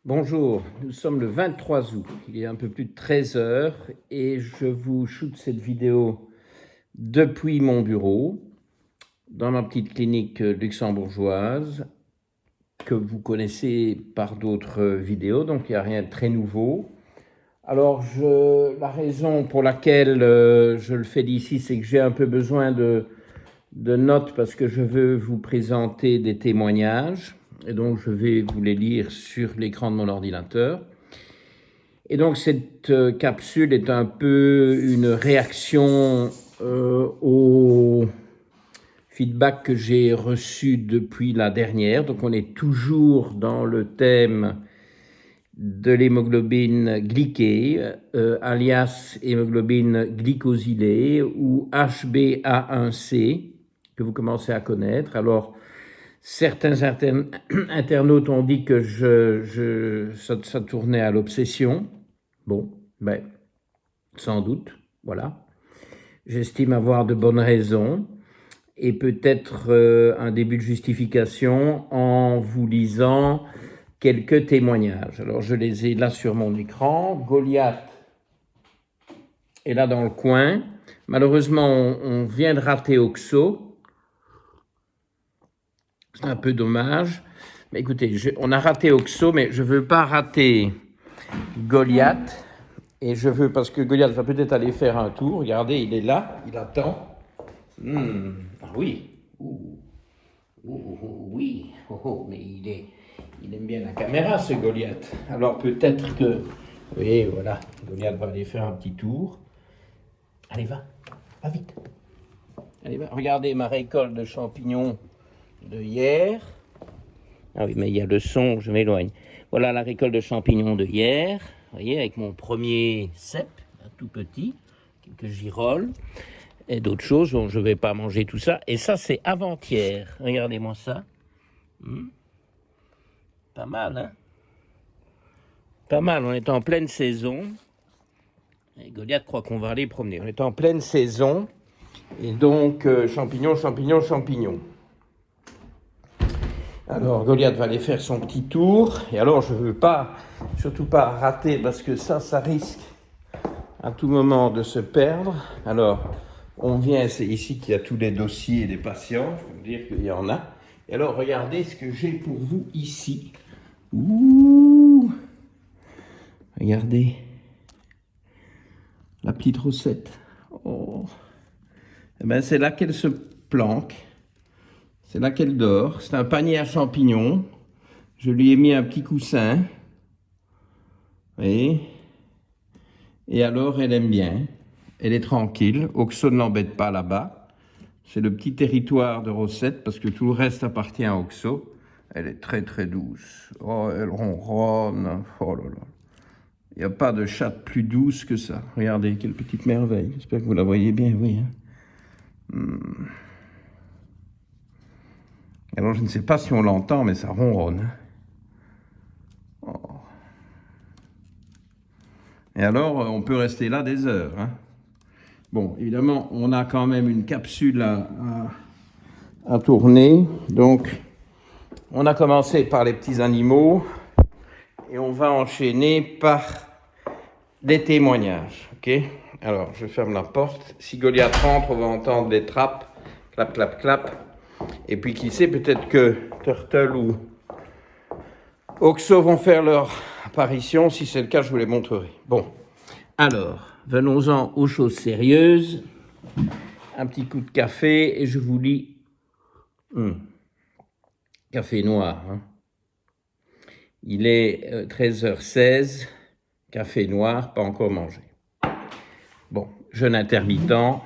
Bonjour, nous sommes le 23 août, il est un peu plus de 13 heures et je vous shoot cette vidéo depuis mon bureau, dans ma petite clinique luxembourgeoise, que vous connaissez par d'autres vidéos, donc il n'y a rien de très nouveau. Alors la raison pour laquelle je le fais d'ici, c'est que j'ai un peu besoin de notes parce que je veux vous présenter des témoignages. Et donc, je vais vous les lire sur l'écran de mon ordinateur. Et donc, cette capsule est un peu une réaction au feedback que j'ai reçu depuis la dernière. Donc, on est toujours dans le thème de l'hémoglobine glyquée, alias hémoglobine glycosylée, ou HbA1c, que vous commencez à connaître. Alors, certains internautes ont dit que ça tournait à l'obsession. Bon, ben, sans doute, voilà. J'estime avoir de bonnes raisons et peut-être un début de justification en vous lisant quelques témoignages. Alors, je les ai là sur mon écran. Goliath est là dans le coin. Malheureusement, on vient de rater Oxo. C'est un peu dommage. Mais écoutez, on a raté Oxo, mais je ne veux pas rater Goliath. Et je veux, parce que Goliath va peut-être aller faire un tour. Regardez, il est là, il attend. Ah oui. Oui. Mais il aime bien la caméra, ce Goliath. Alors peut-être que... Oui, voilà. Goliath va aller faire un petit tour. Allez, va vite. Allez, va. Regardez ma récolte de champignons de hier. Ah oui, mais il y a le son, je m'éloigne. Voilà la récolte de champignons de hier. Vous voyez, avec mon premier cep, tout petit, quelques girolles et d'autres choses. Bon, je ne vais pas manger tout ça. Et ça, c'est avant-hier. Regardez-moi ça. Pas mal, hein? Pas mal. On est en pleine saison. Et Goliath croit qu'on va aller promener. On est en pleine saison. Et donc, champignons. Alors, Goliath va aller faire son petit tour. Et alors, je ne veux surtout pas rater, parce que ça risque à tout moment de se perdre. Alors, on vient, c'est ici qu'il y a tous les dossiers des patients. Je peux vous dire qu'il y en a. Et alors, regardez ce que j'ai pour vous ici. Ouh! Regardez. La petite Rosette. Oh! Eh ben, c'est là qu'elle se planque. C'est là qu'elle dort. C'est un panier à champignons. Je lui ai mis un petit coussin. Vous voyez? Et alors, elle aime bien. Elle est tranquille. Oxo ne l'embête pas là-bas. C'est le petit territoire de Rosette parce que tout le reste appartient à Oxo. Elle est très très douce. Oh, elle ronronne. Oh là là. Il n'y a pas de chatte plus douce que ça. Regardez, quelle petite merveille. J'espère que vous la voyez bien, oui. Alors, je ne sais pas si on l'entend, mais ça ronronne. Oh. Et alors, on peut rester là des heures. Hein. Bon, évidemment, on a quand même une capsule à tourner. Donc, on a commencé par les petits animaux et on va enchaîner par des témoignages. Ok? Alors, je ferme la porte. Si Goliath rentre, on va entendre des trappes. Clap, clap, clap. Et puis, qui sait, peut-être que Turtle ou Oxo vont faire leur apparition. Si c'est le cas, je vous les montrerai. Bon, alors, venons-en aux choses sérieuses. Un petit coup de café et je vous lis. Café noir. Hein. Il est 13h16. Café noir, pas encore mangé. Bon, jeûne intermittent.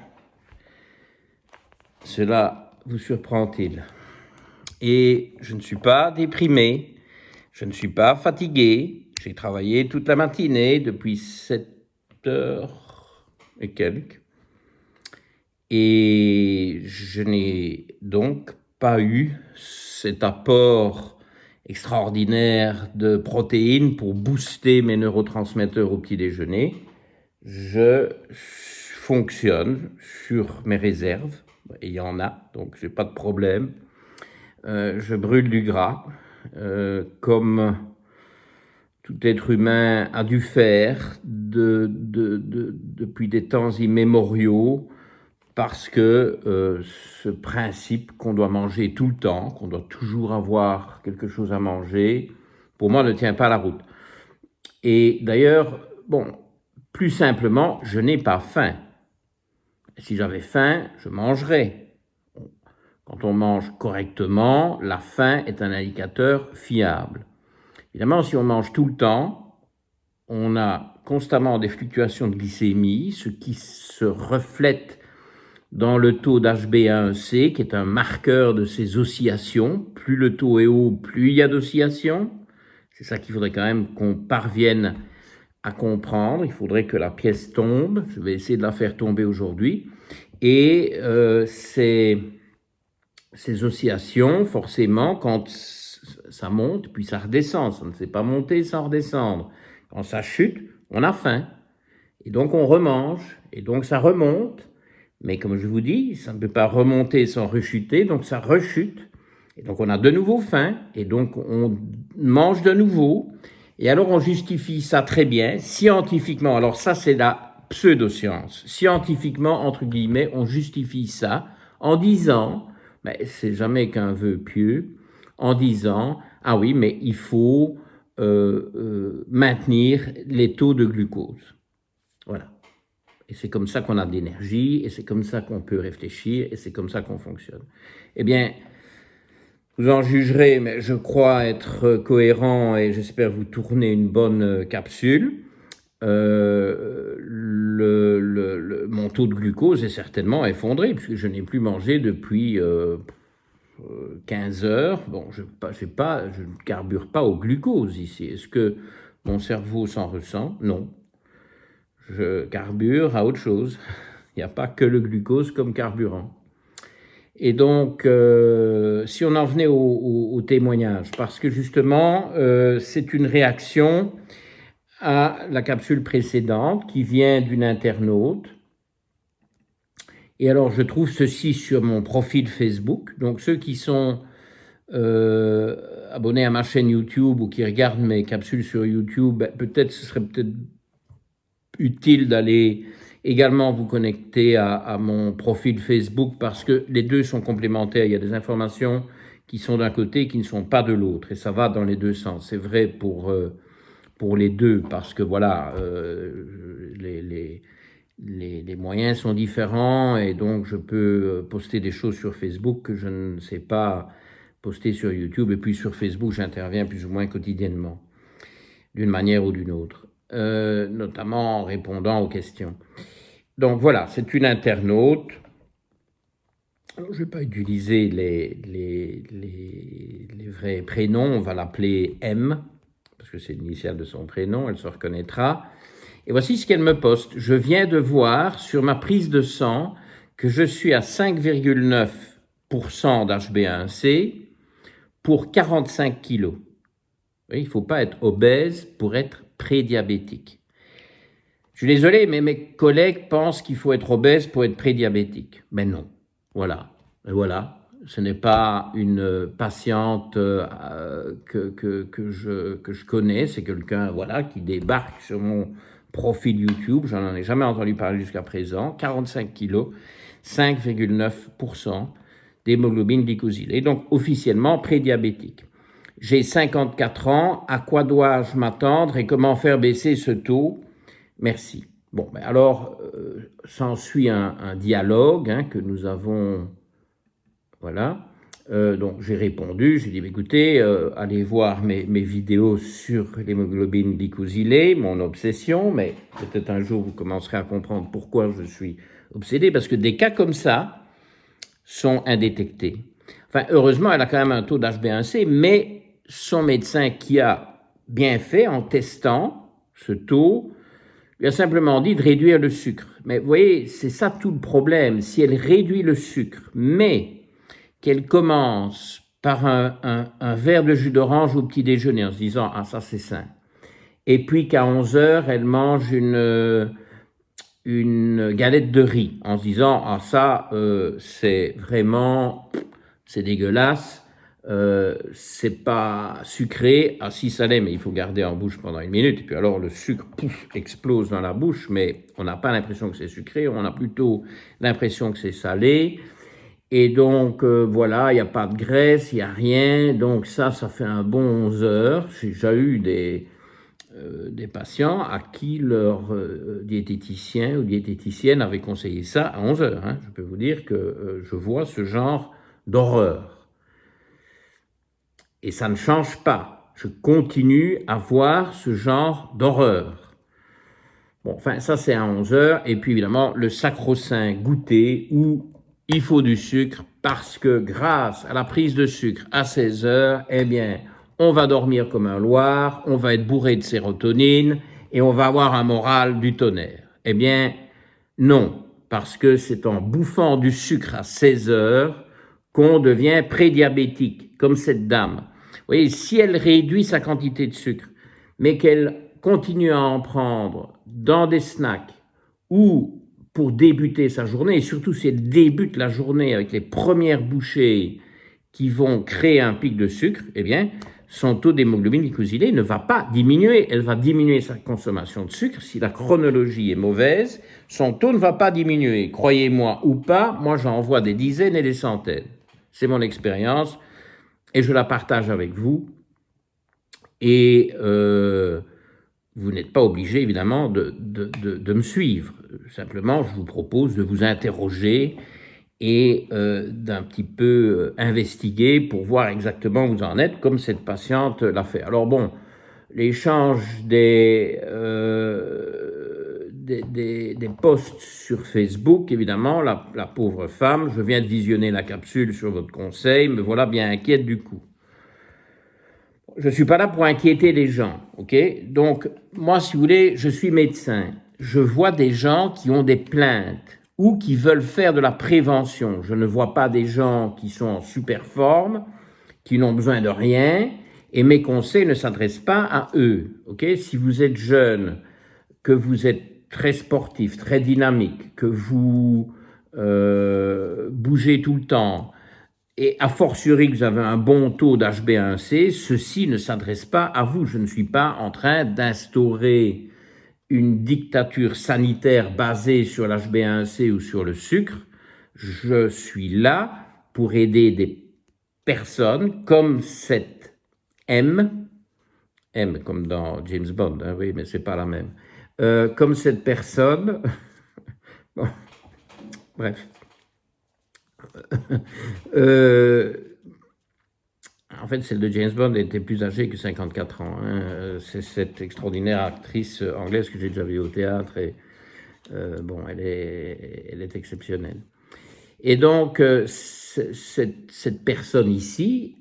Cela vous surprend-il? Et je ne suis pas déprimé. Je ne suis pas fatigué. J'ai travaillé toute la matinée depuis 7h et quelques. Et je n'ai donc pas eu cet apport extraordinaire de protéines pour booster mes neurotransmetteurs au petit déjeuner. Je fonctionne sur mes réserves, et il y en a, donc j'ai pas de problème. Je brûle du gras, comme tout être humain a dû faire depuis des temps immémoriaux, parce que ce principe qu'on doit manger tout le temps, qu'on doit toujours avoir quelque chose à manger, pour moi ne tient pas la route. Et d'ailleurs, bon, plus simplement, je n'ai pas faim. Si j'avais faim, je mangerais. Quand on mange correctement, la faim est un indicateur fiable. Évidemment, si on mange tout le temps, on a constamment des fluctuations de glycémie, ce qui se reflète dans le taux d'HbA1c, qui est un marqueur de ces oscillations. Plus le taux est haut, plus il y a d'oscillations. C'est ça qu'il faudrait quand même qu'on parvienne à comprendre. Il faudrait que la pièce tombe. Je vais essayer de la faire tomber aujourd'hui. Et ces oscillations, forcément, quand ça monte, puis ça redescend. Ça ne sait pas monter sans redescendre. Quand ça chute, on a faim. Et donc on remange. Et donc ça remonte. Mais comme je vous dis, ça ne peut pas remonter sans rechuter, donc ça rechute. Et donc on a de nouveau faim, et donc on mange de nouveau. Et alors on justifie ça très bien, scientifiquement. Alors ça c'est la pseudoscience. Scientifiquement, entre guillemets, on justifie ça en disant, mais c'est jamais qu'un vœu pieux, en disant, ah oui, mais il faut maintenir les taux de glucose. Voilà. Et c'est comme ça qu'on a de l'énergie, et c'est comme ça qu'on peut réfléchir, et c'est comme ça qu'on fonctionne. Eh bien, vous en jugerez, mais je crois être cohérent, et j'espère vous tourner une bonne capsule. Mon taux de glucose est certainement effondré, puisque je n'ai plus mangé depuis 15 heures. Bon, je ne carbure pas au glucose ici. Est-ce que mon cerveau s'en ressent? Non. Je carbure à autre chose. Il n'y a pas que le glucose comme carburant. Et donc, si on en venait au témoignage, parce que justement, c'est une réaction à la capsule précédente qui vient d'une internaute. Et alors, je trouve ceci sur mon profil Facebook. Donc, ceux qui sont abonnés à ma chaîne YouTube ou qui regardent mes capsules sur YouTube, peut-être ce serait peut-être utile d'aller également vous connecter à mon profil Facebook, parce que les deux sont complémentaires. Il y a des informations qui sont d'un côté et qui ne sont pas de l'autre, et ça va dans les deux sens. C'est vrai pour les deux, parce que voilà, les moyens sont différents, et donc je peux poster des choses sur Facebook que je ne sais pas poster sur YouTube, et puis sur Facebook j'interviens plus ou moins quotidiennement, d'une manière ou d'une autre. Notamment en répondant aux questions. Donc voilà, c'est une internaute. Alors, je ne vais pas utiliser les vrais prénoms, on va l'appeler M, parce que c'est l'initiale de son prénom, elle se reconnaîtra. Et voici ce qu'elle me poste. Je viens de voir sur ma prise de sang que je suis à 5,9% d'HbA1c pour 45 kilos. Il ne faut pas être obèse pour être prédiabétique. Je suis désolé, mais mes collègues pensent qu'il faut être obèse pour être prédiabétique. Mais non. Voilà. Et voilà. Ce n'est pas une patiente que je connais. C'est quelqu'un voilà, qui débarque sur mon profil YouTube. Je n'en ai jamais entendu parler jusqu'à présent. 45 kilos, 5,9% d'hémoglobine glycosylée. Donc, officiellement prédiabétique. J'ai 54 ans, à quoi dois-je m'attendre et comment faire baisser ce taux? Merci. Bon, ben alors, s'ensuit un dialogue que nous avons, voilà. Donc, j'ai répondu, j'ai dit, écoutez, allez voir mes vidéos sur l'hémoglobine glycosylée, mon obsession, mais peut-être un jour vous commencerez à comprendre pourquoi je suis obsédé, parce que des cas comme ça sont indétectés. Enfin, heureusement, elle a quand même un taux d'HbA1c, mais son médecin qui a bien fait en testant ce taux, lui a simplement dit de réduire le sucre. Mais vous voyez, c'est ça tout le problème. Si elle réduit le sucre, mais qu'elle commence par un verre de jus d'orange au petit déjeuner en se disant « Ah, ça c'est sain », et puis qu'à 11 heures, elle mange une galette de riz en se disant « Ah, ça, c'est vraiment, c'est dégueulasse ». c'est pas sucré. Ah, si ça l'est, mais il faut garder en bouche pendant 1 minute. Et puis alors, le sucre, pouf, explose dans la bouche, mais on n'a pas l'impression que c'est sucré, on a plutôt l'impression que c'est salé. Et donc, voilà, il n'y a pas de graisse, il n'y a rien. Donc ça fait un bon 11 heures. J'ai déjà eu des patients à qui leur diététicien ou diététicienne avait conseillé ça à 11 heures. Hein. Je peux vous dire que je vois ce genre d'horreur. Et ça ne change pas. Je continue à voir ce genre d'horreur. Bon, enfin, ça c'est à 11 heures. Et puis évidemment, le sacro-saint goûter où il faut du sucre parce que grâce à la prise de sucre à 16 heures, eh bien, on va dormir comme un loir, on va être bourré de sérotonine et on va avoir un moral du tonnerre. Eh bien, non, parce que c'est en bouffant du sucre à 16 heures qu'on devient prédiabétique, comme cette dame. Vous voyez, si elle réduit sa quantité de sucre, mais qu'elle continue à en prendre dans des snacks ou pour débuter sa journée, et surtout si elle débute la journée avec les premières bouchées qui vont créer un pic de sucre, eh bien, son taux d'hémoglobine glycosylée ne va pas diminuer. Elle va diminuer sa consommation de sucre. Si la chronologie est mauvaise, son taux ne va pas diminuer. Croyez-moi ou pas, moi j'en vois des dizaines et des centaines. C'est mon expérience et je la partage avec vous. Et vous n'êtes pas obligé, évidemment, de me suivre. Simplement, je vous propose de vous interroger et d'un petit peu investiguer pour voir exactement où vous en êtes, comme cette patiente l'a fait. Alors bon, l'échange des posts sur Facebook, évidemment, la pauvre femme, je viens de visionner la capsule sur votre conseil, me voilà bien inquiète du coup. Je ne suis pas là pour inquiéter les gens, ok? Donc, moi, si vous voulez, je suis médecin. Je vois des gens qui ont des plaintes ou qui veulent faire de la prévention. Je ne vois pas des gens qui sont en super forme, qui n'ont besoin de rien, et mes conseils ne s'adressent pas à eux, ok? Si vous êtes jeune, que vous êtes très sportif, très dynamique, que vous bougez tout le temps, et a fortiori que vous avez un bon taux d'HbA1c, ceci ne s'adresse pas à vous. Je ne suis pas en train d'instaurer une dictature sanitaire basée sur l'HbA1c ou sur le sucre. Je suis là pour aider des personnes comme cette M comme dans James Bond, hein, oui, mais c'est pas la même, comme cette personne, bon, bref, en fait, celle de James Bond était plus âgée que 54 ans. Hein. C'est cette extraordinaire actrice anglaise que j'ai déjà vue au théâtre. Et bon, elle est exceptionnelle. Et donc, cette personne ici,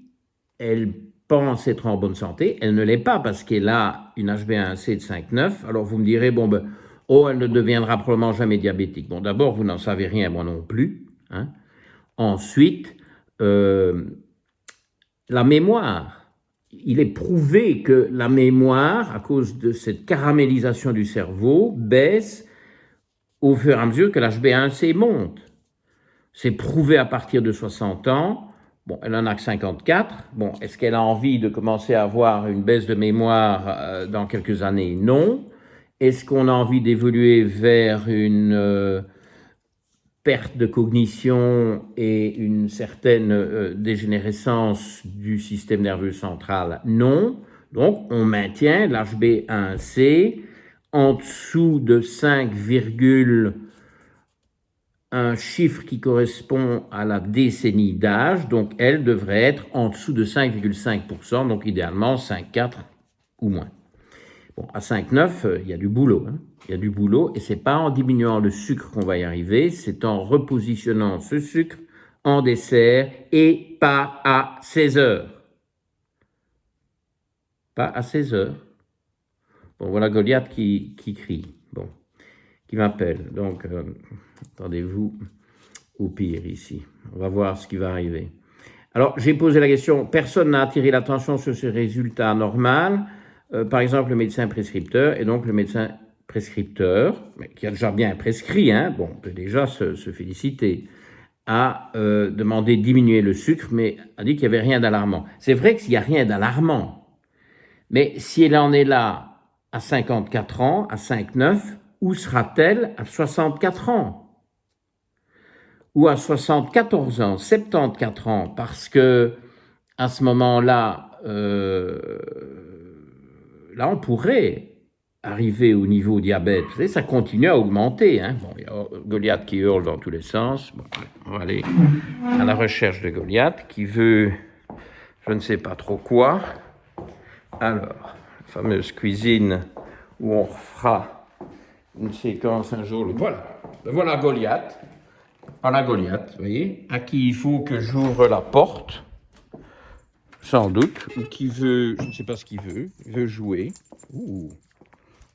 elle pense être en bonne santé. Elle ne l'est pas parce qu'elle a une HbA1c de 5,9. Alors, vous me direz, bon, ben, oh, elle ne deviendra probablement jamais diabétique. Bon, d'abord, vous n'en savez rien, moi non plus. Hein. Ensuite, la mémoire. Il est prouvé que la mémoire, à cause de cette caramélisation du cerveau, baisse au fur et à mesure que l'HbA1c monte. C'est prouvé à partir de 60 ans. Bon, elle en a que 54. Bon, est-ce qu'elle a envie de commencer à avoir une baisse de mémoire dans quelques années? Non. Est-ce qu'on a envie d'évoluer vers une perte de cognition et une certaine dégénérescence du système nerveux central? Non. Donc, on maintient l'HbA1c en dessous de 5, un chiffre qui correspond à la décennie d'âge. Donc, elle devrait être en dessous de 5,5%, donc idéalement 5,4 ou moins. Bon, à 5,9, il y a du boulot. Hein. Il y a du boulot et c'est pas en diminuant le sucre qu'on va y arriver, c'est en repositionnant ce sucre en dessert et pas à 16 heures. Pas à 16 heures. Bon, voilà Goliath qui crie, bon, qui m'appelle. Donc, attendez-vous au pire ici. On va voir ce qui va arriver. Alors, j'ai posé la question, personne n'a attiré l'attention sur ce résultat normal. Par exemple, le médecin prescripteur, et donc le médecin prescripteur, qui a déjà bien prescrit, hein, bon, on peut déjà se féliciter, a demandé de diminuer le sucre, mais a dit qu'il n'y avait rien d'alarmant. C'est vrai qu'il n'y a rien d'alarmant, mais si elle en est là à 54 ans, à 5,9, où sera-t-elle à 64 ans? Ou à 74 ans, 74 ans, parce que à ce moment-là, là, on pourrait arriver au niveau diabète. Vous savez, ça continue à augmenter. Hein. Bon, il y a Goliath qui hurle dans tous les sens. Bon, on va aller à la recherche de Goliath qui veut je ne sais pas trop quoi. Alors, fameuse cuisine où on fera une séquence un jour. Voilà, voilà Goliath. Voilà Goliath, vous voyez, à qui il faut que j'ouvre la porte, sans doute, ou qui veut, je ne sais pas ce qu'il veut, il veut jouer. Ouh,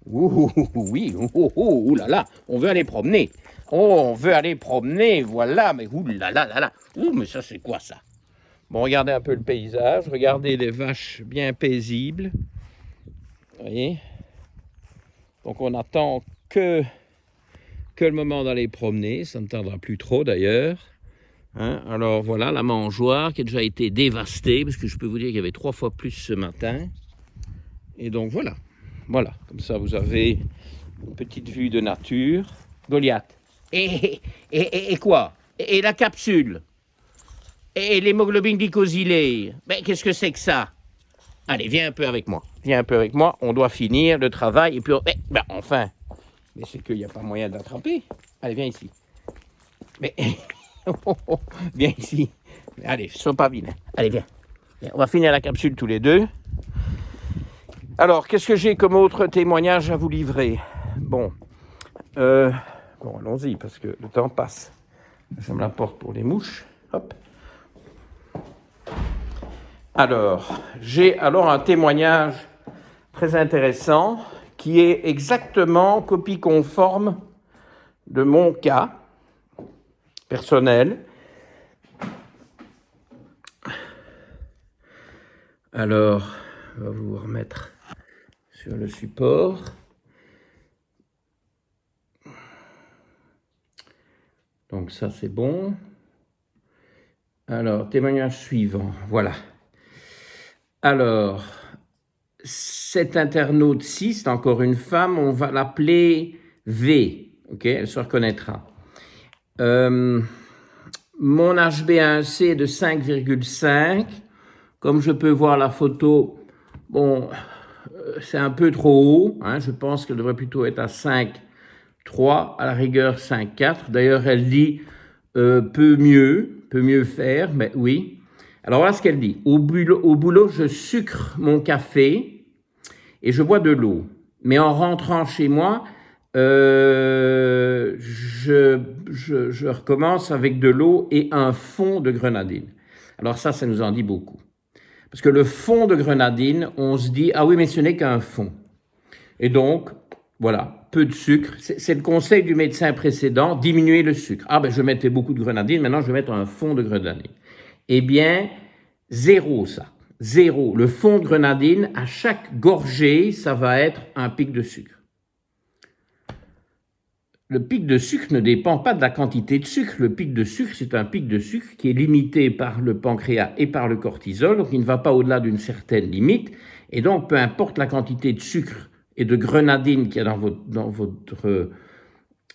ouh, oui, ouh là là, on veut aller promener. Oh, on veut aller promener, voilà, mais ouh là là là là. Ouh, mais ça c'est quoi ça? Bon, regardez un peu le paysage, regardez les vaches bien paisibles. Vous voyez? Donc on attend que le moment d'aller promener, ça ne tardera plus trop d'ailleurs. Hein? Alors voilà la mangeoire qui a déjà été dévastée, parce que je peux vous dire qu'il y avait 3 fois plus ce matin. Et donc voilà, comme ça vous avez une petite vue de nature. Goliath. Et quoi? Et la capsule? Et l'hémoglobine glycosylée? Mais qu'est-ce que c'est que ça? Allez, viens un peu avec moi. Viens un peu avec moi, on doit finir le travail. Et puis, enfin, mais c'est qu'il n'y a pas moyen d'attraper. Allez, viens ici. Mais, viens ici. Allez, sois pas vilain. Allez, viens. On va finir la capsule tous les deux. Alors, qu'est-ce que j'ai comme autre témoignage à vous livrer? Bon, allons-y, parce que le temps passe. Je ferme la porte pour les mouches. Hop. Alors, j'ai un témoignage très intéressant qui est exactement copie conforme de mon cas personnel. Alors, on va vous remettre sur le support. Donc ça, c'est bon. Alors, témoignage suivant, voilà. Alors, cette internaute-ci, c'est encore une femme, on va l'appeler V, ok, elle se reconnaîtra. Mon HbA1c est de 5,5. Comme je peux voir la photo, bon, c'est un peu trop haut, hein, je pense qu'elle devrait plutôt être à 5,3, à la rigueur 5,4. D'ailleurs, elle dit peut mieux faire, mais oui. Alors voilà ce qu'elle dit. Au boulot, je sucre mon café et je bois de l'eau. Mais en rentrant chez moi, je recommence avec de l'eau et un fond de grenadine. Alors ça nous en dit beaucoup. Parce que le fond de grenadine, on se dit, ah oui, mais ce n'est qu'un fond. Et donc, voilà, peu de sucre. C'est le conseil du médecin précédent, diminuer le sucre. Ah ben, je mettais beaucoup de grenadine, maintenant je vais mettre un fond de grenadine. Eh bien, zéro ça. Zéro. Le fond de grenadine, à chaque gorgée, ça va être un pic de sucre. Le pic de sucre ne dépend pas de la quantité de sucre. Le pic de sucre, c'est un pic de sucre qui est limité par le pancréas et par le cortisol, donc il ne va pas au-delà d'une certaine limite. Et donc, peu importe la quantité de sucre et de grenadine qu'il y a dans votre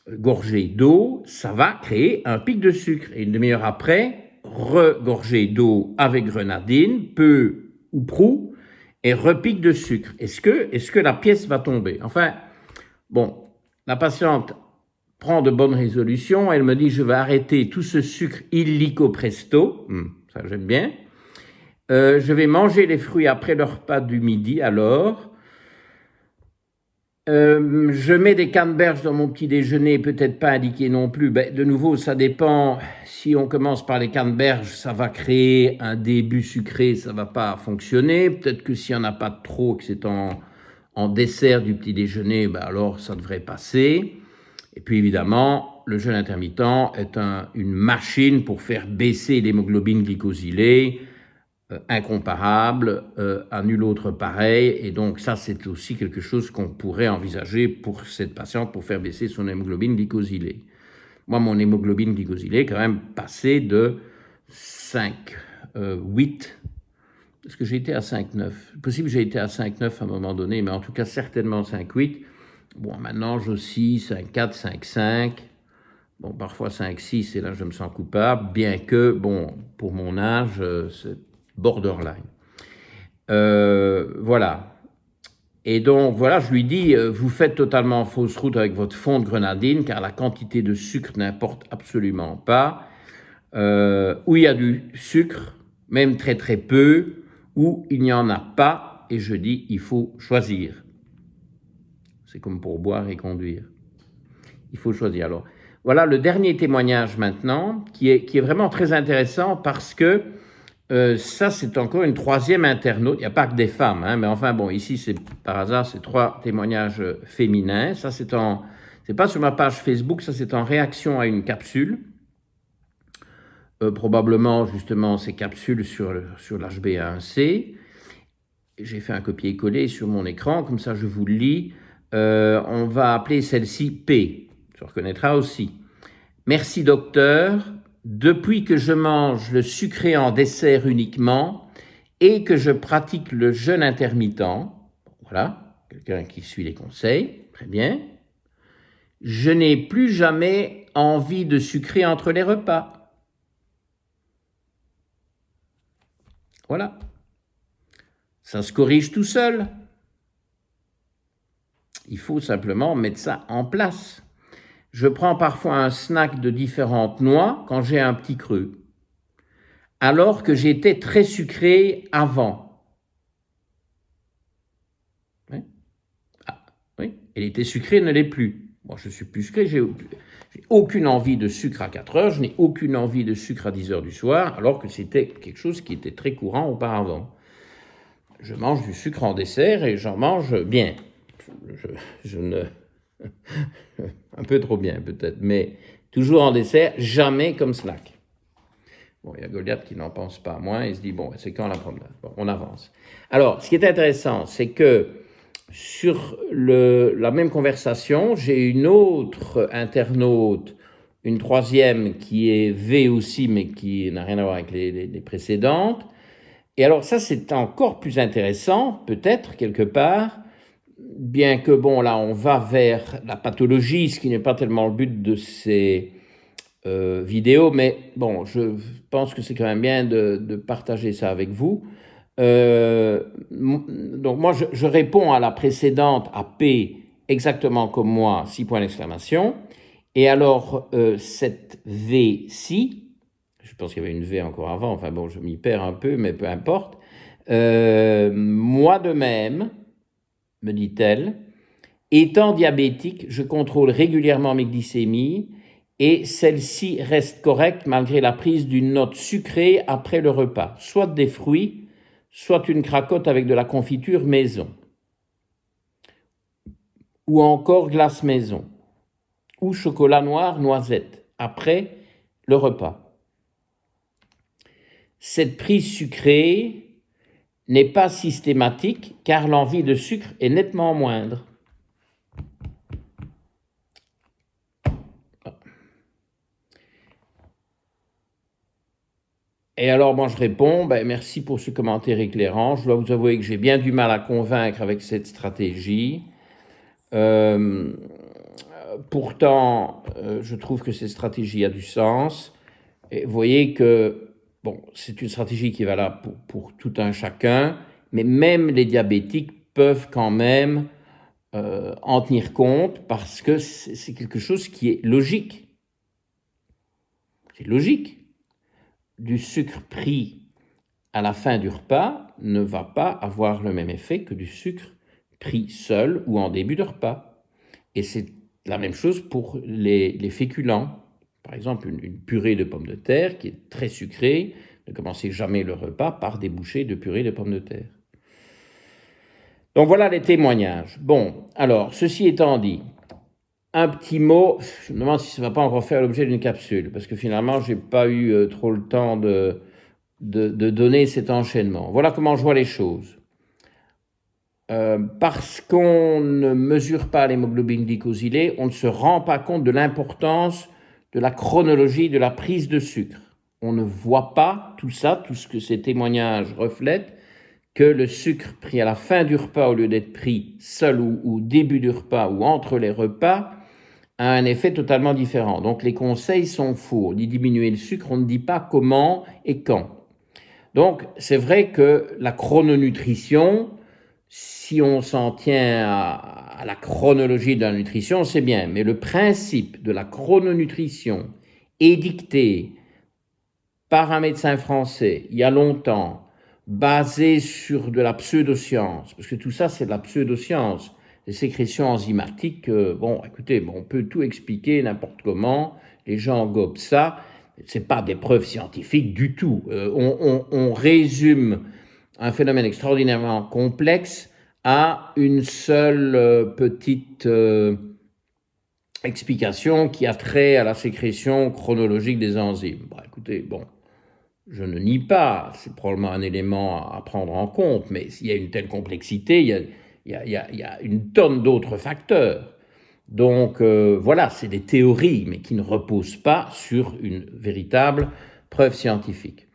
gorgée d'eau, ça va créer un pic de sucre. Et une demi-heure après, regorgée d'eau avec grenadine, peu ou prou, et repic de sucre. Est-ce que la pièce va tomber? Enfin, bon, la patiente prend de bonnes résolutions. Elle me dit, je vais arrêter tout ce sucre illico presto. Ça, j'aime bien. Je vais manger les fruits après le repas du midi, alors. Je mets des canneberges dans mon petit déjeuner, peut-être pas indiqué non plus. Ben, de nouveau, ça dépend. Si on commence par les canneberges, ça va créer un début sucré, ça va pas fonctionner. Peut-être que s'il n'y en a pas trop, que c'est en dessert du petit déjeuner, ben alors ça devrait passer. Et puis évidemment, le jeûne intermittent est une machine pour faire baisser l'hémoglobine glycosylée, incomparable à nul autre pareil. Et donc ça, c'est aussi quelque chose qu'on pourrait envisager pour cette patiente pour faire baisser son hémoglobine glycosylée. Moi, mon hémoglobine glycosylée est quand même passée de 5, 8, parce que j'ai été à 5,9. C'est possible que j'ai été à 5,9 à un moment donné, mais en tout cas certainement 5,8. Bon, maintenant j'oscille 5,4, 5,5. Bon, parfois 5,6, et là je me sens coupable, bien que, bon, pour mon âge, c'est borderline. Voilà. Et donc, voilà, je lui dis, vous faites totalement fausse route avec votre fond de grenadine, car la quantité de sucre n'importe absolument pas. Où il y a du sucre, même très très peu, où il n'y en a pas, et je dis, il faut choisir. C'est comme pour boire et conduire. Il faut choisir. Alors, voilà le dernier témoignage maintenant, qui est vraiment très intéressant parce que ça, c'est encore une troisième internaute. Il n'y a pas que des femmes, hein, mais enfin, bon, ici, c'est par hasard, c'est 3 témoignages féminins. Ça, c'est pas sur ma page Facebook, ça, c'est en réaction à une capsule. Probablement, justement, ces capsules sur l'HbA1c. J'ai fait un copier-coller sur mon écran, comme ça, je vous le lis. On va appeler celle-ci P. Tu reconnaîtras aussi. Merci docteur, depuis que je mange le sucré en dessert uniquement et que je pratique le jeûne intermittent, voilà, quelqu'un qui suit les conseils, très bien, je n'ai plus jamais envie de sucrer entre les repas. Voilà, ça se corrige tout seul. Il faut simplement mettre ça en place. Je prends parfois un snack de différentes noix quand j'ai un petit creux, alors que j'étais très sucré avant. Oui. Ah, oui. Elle était sucrée, ne l'est plus. Moi, je suis plus sucré, j'ai aucune envie de sucre à 4 heures, je n'ai aucune envie de sucre à 10 heures du soir, alors que c'était quelque chose qui était très courant auparavant. Je mange du sucre en dessert et j'en mange bien. Je ne... un peu trop bien peut-être, mais toujours en dessert, jamais comme snack. Bon, il y a Goliath qui n'en pense pas moins, il se dit, bon, c'est quand la promenade? Bon, on avance. Alors, ce qui est intéressant, c'est que sur la même conversation, j'ai une autre internaute, une troisième qui est V aussi, mais qui n'a rien à voir avec les précédentes. Et alors ça, c'est encore plus intéressant, peut-être, quelque part, bien que, bon, là, on va vers la pathologie, ce qui n'est pas tellement le but de ces vidéos, mais bon, je pense que c'est quand même bien de partager ça avec vous. Donc moi, je réponds à la précédente, à P, exactement comme moi, 6 points d'exclamation. Et alors, cette V-ci, je pense qu'il y avait une V encore avant, enfin bon, je m'y perds un peu, mais peu importe. Moi de même, me dit-elle, étant diabétique, je contrôle régulièrement mes glycémies et celle-ci reste correcte malgré la prise d'une note sucrée après le repas, soit des fruits, soit une cracotte avec de la confiture maison, ou encore glace maison, ou chocolat noir noisette, après le repas. Cette prise sucrée n'est pas systématique car l'envie de sucre est nettement moindre. Et alors, moi, je réponds, merci pour ce commentaire éclairant. Je dois vous avouer que j'ai bien du mal à convaincre avec cette stratégie. Pourtant, je trouve que cette stratégie a du sens. Et vous voyez que, bon, c'est une stratégie qui est valable pour tout un chacun, mais même les diabétiques peuvent quand même en tenir compte parce que c'est quelque chose qui est logique. C'est logique. Du sucre pris à la fin du repas ne va pas avoir le même effet que du sucre pris seul ou en début de repas. Et c'est la même chose pour les féculents. Par exemple, une purée de pommes de terre qui est très sucrée, ne commencez jamais le repas par des bouchées de purée de pommes de terre. Donc voilà les témoignages. Bon, alors, ceci étant dit, un petit mot, je me demande si ça ne va pas encore faire l'objet d'une capsule, parce que finalement, je n'ai pas eu trop le temps de donner cet enchaînement. Voilà comment je vois les choses. Parce qu'on ne mesure pas l'hémoglobine glycosylée, on ne se rend pas compte de l'importance de la chronologie de la prise de sucre. On ne voit pas tout ça, tout ce que ces témoignages reflètent, que le sucre pris à la fin du repas au lieu d'être pris seul ou au début du repas ou entre les repas a un effet totalement différent. Donc les conseils sont faux. On dit diminuer le sucre, on ne dit pas comment et quand. Donc c'est vrai que la chrononutrition, si on s'en tient à la chronologie de la nutrition, c'est bien. Mais le principe de la chrononutrition édicté par un médecin français il y a longtemps, basé sur de la pseudoscience, parce que tout ça c'est de la pseudoscience, les sécrétions enzymatiques, bon écoutez, on peut tout expliquer n'importe comment, les gens gobent ça, c'est pas des preuves scientifiques du tout. On résume un phénomène extraordinairement complexe à une seule petite explication qui a trait à la sécrétion chronologique des enzymes. Bon, écoutez, je ne nie pas, c'est probablement un élément à prendre en compte, mais s'il y a une telle complexité, il y a une tonne d'autres facteurs. Donc voilà, c'est des théories, mais qui ne reposent pas sur une véritable preuve scientifique.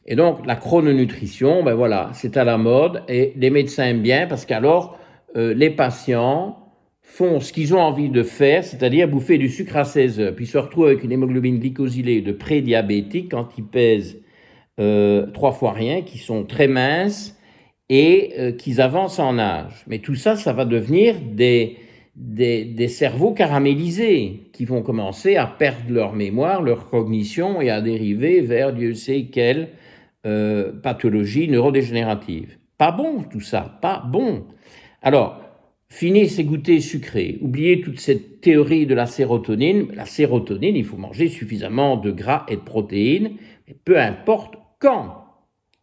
Et donc la chrononutrition, ben voilà, c'est à la mode et les médecins aiment bien parce qu'alors les patients font ce qu'ils ont envie de faire, c'est-à-dire bouffer du sucre à 16 heures, puis se retrouvent avec une hémoglobine glycosylée de prédiabétique quand ils pèsent 3 fois rien, qui sont très minces et qu'ils avancent en âge. Mais tout ça, ça va devenir des cerveaux caramélisés qui vont commencer à perdre leur mémoire, leur cognition et à dériver vers Dieu sait quelle pathologie neurodégénérative. Pas bon tout ça, pas bon. Alors, fini ces goûters sucrés, oubliez toute cette théorie de la sérotonine. La sérotonine, il faut manger suffisamment de gras et de protéines, mais peu importe quand.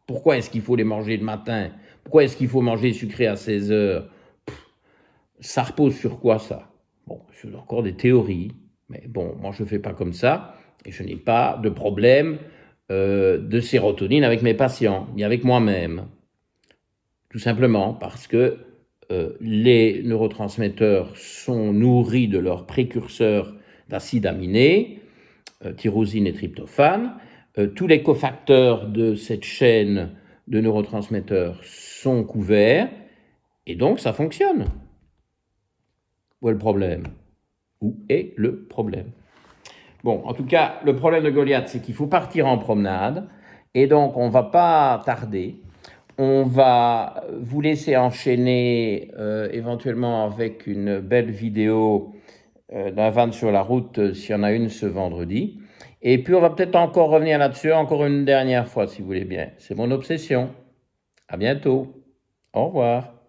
Pourquoi est-ce qu'il faut les manger le matin? Pourquoi est-ce qu'il faut manger sucré à 16 heures? Ça repose sur quoi ça? Bon, c'est encore des théories, mais bon, moi je ne fais pas comme ça, et je n'ai pas de problème de sérotonine avec mes patients, ni avec moi-même. Tout simplement parce que les neurotransmetteurs sont nourris de leurs précurseurs d'acides aminés, tyrosine et tryptophane. Tous les cofacteurs de cette chaîne de neurotransmetteurs sont couverts, et donc ça fonctionne. Où est le problème? Où est le problème? Bon, en tout cas, le problème de Goliath, c'est qu'il faut partir en promenade, et donc on ne va pas tarder. On va vous laisser enchaîner éventuellement avec une belle vidéo d'un van sur la route, s'il y en a une ce vendredi. Et puis on va peut-être encore revenir là-dessus encore une dernière fois, si vous voulez bien. C'est mon obsession. À bientôt. Au revoir.